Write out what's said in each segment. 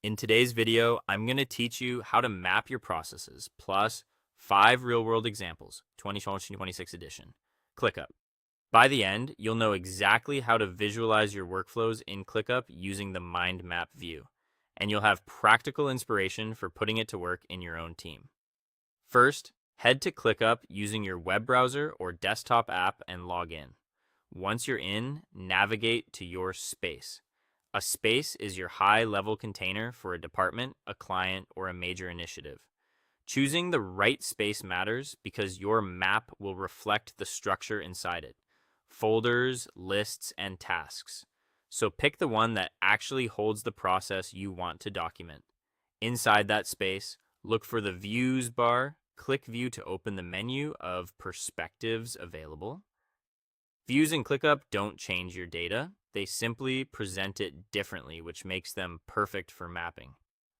In today's video, I'm going to teach you how to map your processes, plus 5 real-world examples, 2026 edition. ClickUp. By the end, you'll know exactly how to visualize your workflows in ClickUp using the mind map view, and you'll have practical inspiration for putting it to work in your own team. First, head to ClickUp using your web browser or desktop app and log in. Once you're in, navigate to your space. A space is your high-level container for a department, a client, or a major initiative. Choosing the right space matters because your map will reflect the structure inside it: folders, lists, and tasks. So pick the one that actually holds the process you want to document. Inside that space, look for the Views bar, click View to open the menu of perspectives available. Views in ClickUp don't change your data. They simply present it differently, which makes them perfect for mapping.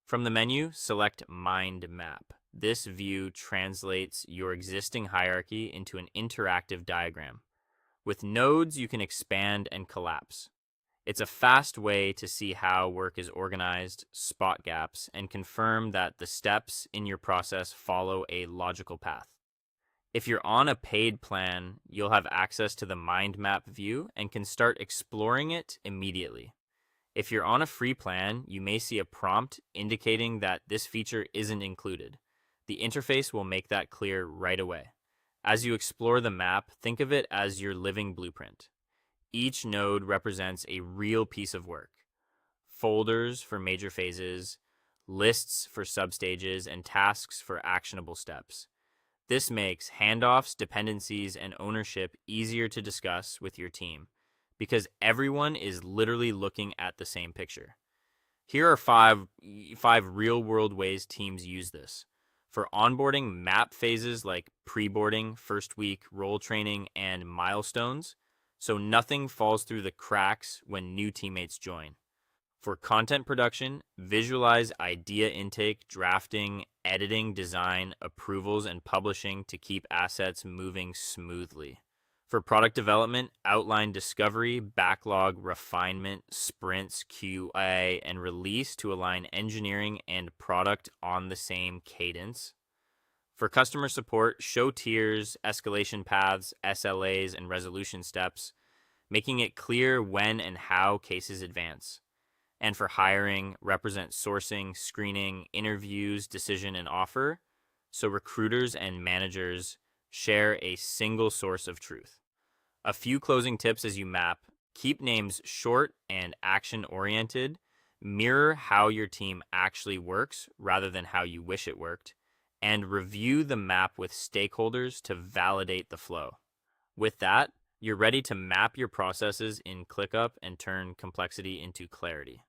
From the menu, select Mind Map. This view translates your existing hierarchy into an interactive diagram. With nodes, you can expand and collapse. It's a fast way to see how work is organized, spot gaps, and confirm that the steps in your process follow a logical path. If you're on a paid plan, you'll have access to the mind map view and can start exploring it immediately. If you're on a free plan, you may see a prompt indicating that this feature isn't included. The interface will make that clear right away. As you explore the map, think of it as your living blueprint. Each node represents a real piece of work: folders for major phases, lists for substages, and tasks for actionable steps. This makes handoffs, dependencies, and ownership easier to discuss with your team because everyone is literally looking at the same picture. Here are five real-world ways teams use this. For onboarding, map phases like pre-boarding, first week, role training, and milestones, so nothing falls through the cracks when new teammates join. For content production, visualize idea intake, drafting, editing, design, approvals, and publishing to keep assets moving smoothly. For product development, outline discovery, backlog, refinement, sprints, QA, and release to align engineering and product on the same cadence. For customer support, show tiers, escalation paths, SLAs, and resolution steps, making it clear when and how cases advance. And for hiring, represent sourcing, screening, interviews, decision, and offer, so recruiters and managers share a single source of truth. A few closing tips as you map: keep names short and action-oriented, mirror how your team actually works rather than how you wish it worked, and review the map with stakeholders to validate the flow. With that, you're ready to map your processes in ClickUp and turn complexity into clarity.